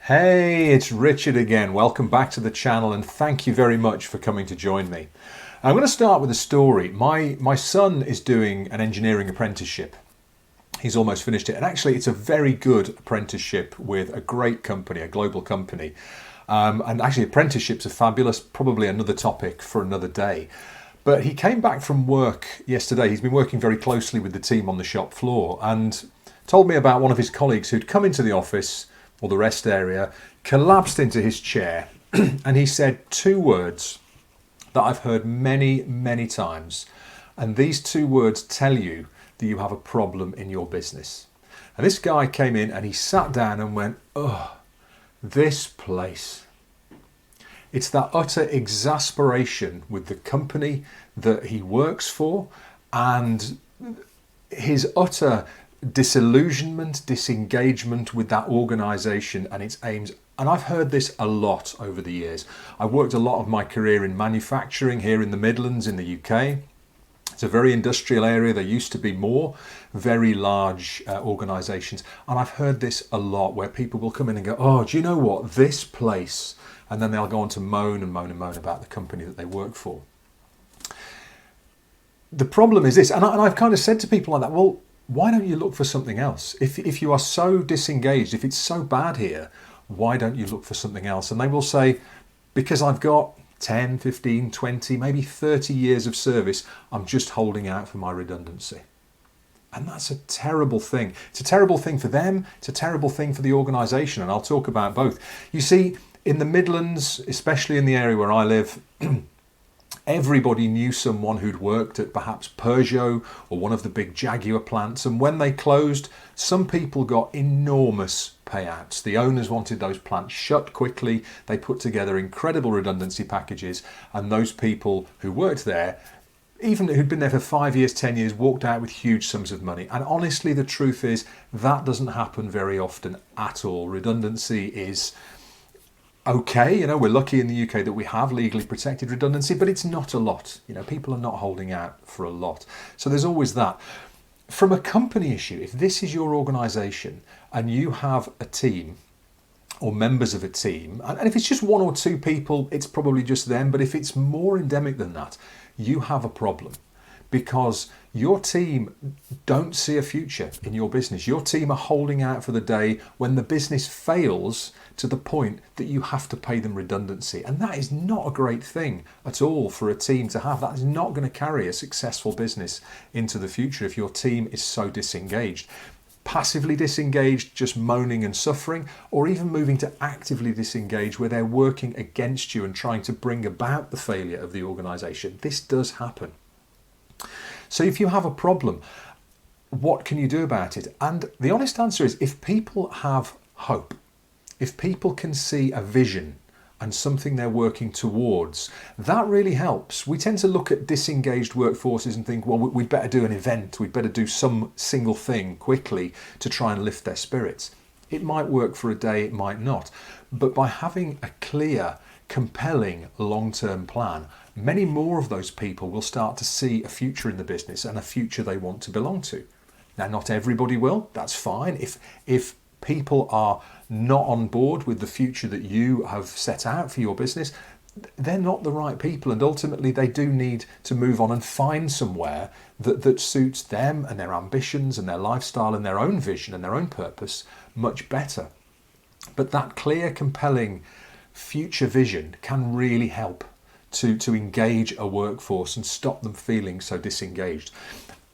Hey, it's Richard again. Welcome back to the channel and thank you very much for coming to join me. I'm going to start with a story. My son is doing an engineering apprenticeship. He's almost finished it, and actually it's a very good apprenticeship with a great company, a global company. And actually apprenticeships are fabulous, probably another topic for another day. But he came back from work yesterday. He's been working very closely with the team on the shop floor and told me about one of his colleagues who'd come into the office or the rest area, collapsed into his chair, and he said two words that I've heard many, many times. And these two words tell you that you have a problem in your business. And this guy came in and he sat down and went, "Oh, this place." It's that utter exasperation with the company that he works for and his utter disillusionment, disengagement with that organisation and its aims. And I've heard this a lot over the years. I've worked a lot of my career in manufacturing here in the Midlands in the UK. It's a very industrial area. There used to be more very large organisations. And I've heard this a lot where people will come in and go, "Oh, do you know what? This place." And then they'll go on to moan and moan and moan about the company that they work for. The problem is this, and I've kind of said to people like that, well, why don't you look for something else? If you are so disengaged, if it's so bad here, why don't you look for something else? And they will say, because I've got 10, 15, 20, maybe 30 years of service, I'm just holding out for my redundancy. And that's a terrible thing. It's a terrible thing for them. It's a terrible thing for the organisation. And I'll talk about both. You see, in the Midlands, especially in the area where I live, everybody knew someone who'd worked at perhaps Peugeot or one of the big Jaguar plants. And when they closed, some people got enormous payouts. The owners wanted those plants shut quickly. They put together incredible redundancy packages. And those people who worked there, even who'd been there for 5 years, 10 years, walked out with huge sums of money. And honestly, the truth is that doesn't happen very often at all. Redundancy is okay, we're lucky in the UK that we have legally protected redundancy, but it's not a lot. People are not holding out for a lot. So there's always that. From a company issue, if this is your organisation and you have a team or members of a team, and if it's just one or two people, it's probably just them, but if it's more endemic than that, you have a problem. Because your team don't see a future in your business. Your team are holding out for the day when the business fails to the point that you have to pay them redundancy. And that is not a great thing at all for a team to have. That is not going to carry a successful business into the future if your team is so disengaged. Passively disengaged, just moaning and suffering, or even moving to actively disengaged where they're working against you and trying to bring about the failure of the organisation. This does happen. So if you have a problem, what can you do about it? And the honest answer is, if people have hope, if people can see a vision and something they're working towards, that really helps. We tend to look at disengaged workforces and think, well, we'd better do an event, we'd better do some single thing quickly to try and lift their spirits. It might work for a day, it might not. But by having a clear, compelling long-term plan, many more of those people will start to see a future in the business and a future they want to belong to. Now, not everybody will, that's fine. If people are not on board with the future that you have set out for your business, they're not the right people, and ultimately they do need to move on and find somewhere that suits them and their ambitions and their lifestyle and their own vision and their own purpose much better. But that clear, compelling future vision can really help to engage a workforce and stop them feeling so disengaged.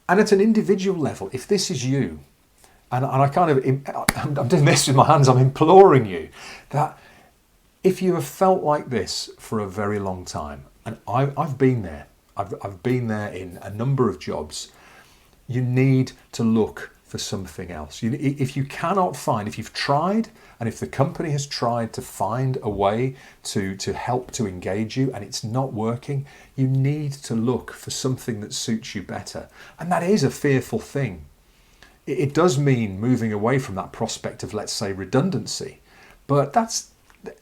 And at an individual level, if this is you, and I'm doing this with my hands, I'm imploring you that if you have felt like this for a very long time, and I've been there, I've been there in a number of jobs, you need to look for something else. If you cannot find, if you've tried, and if the company has tried to find a way to help to engage you and it's not working, you need to look for something that suits you better. And that is a fearful thing. It does mean moving away from that prospect of, let's say, redundancy, but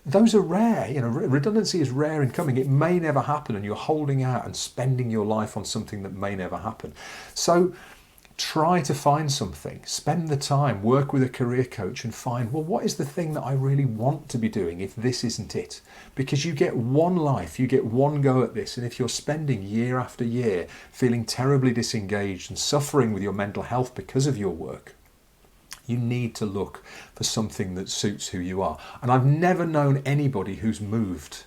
those are rare. Redundancy is rare in coming. It may never happen, and you're holding out and spending your life on something that may never happen. So try to find something, spend the time, work with a career coach and find, well, what is the thing that I really want to be doing if this isn't it? Because you get one life, you get one go at this. And if you're spending year after year feeling terribly disengaged and suffering with your mental health because of your work, you need to look for something that suits who you are. And I've never known anybody who's moved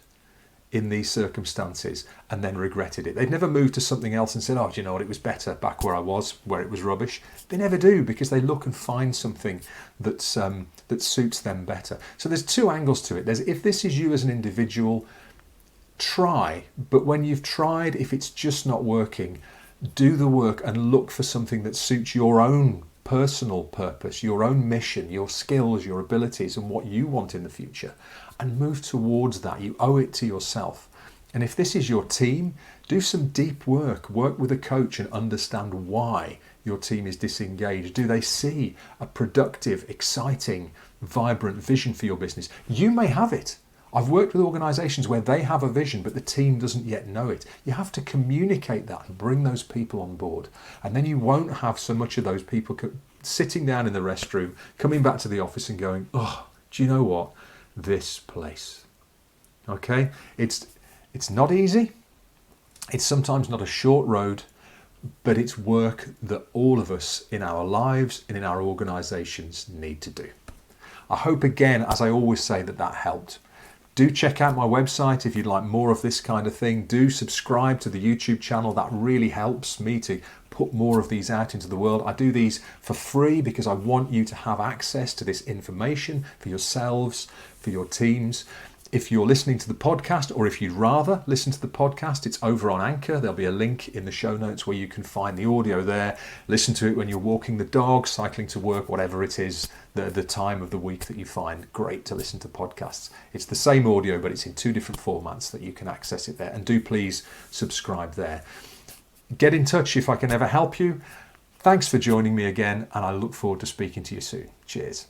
in these circumstances and then regretted it. They've never moved to something else and said, oh, do you know what, it was better back where I was, where it was rubbish. They never do, because they look and find something that's, that suits them better. So there's two angles to it. There's, if this is you as an individual, try, but when you've tried, if it's just not working, do the work and look for something that suits your own personal purpose, your own mission, your skills, your abilities, and what you want in the future, and move towards that. You owe it to yourself. And if this is your team, do some deep work with a coach and understand why your team is disengaged. Do they see a productive, exciting, vibrant vision for your business? You may have it. I've worked with organisations where they have a vision, but the team doesn't yet know it. You have to communicate that and bring those people on board. And then you won't have so much of those people sitting down in the restroom, coming back to the office and going, oh, do you know what? This place. Okay? It's not easy. It's sometimes not a short road, but it's work that all of us in our lives and in our organisations need to do. I hope, again, as I always say, that helped. Do check out my website if you'd like more of this kind of thing. Do subscribe to the YouTube channel. That really helps me to put more of these out into the world. I do these for free because I want you to have access to this information for yourselves, for your teams. If you're listening to the podcast, or if you'd rather listen to the podcast, it's over on Anchor. There'll be a link in the show notes where you can find the audio there. Listen to it when you're walking the dog, cycling to work, whatever it is, the time of the week that you find great to listen to podcasts. It's the same audio, but it's in two different formats that you can access it there. And do please subscribe there. Get in touch if I can ever help you. Thanks for joining me again, and I look forward to speaking to you soon. Cheers.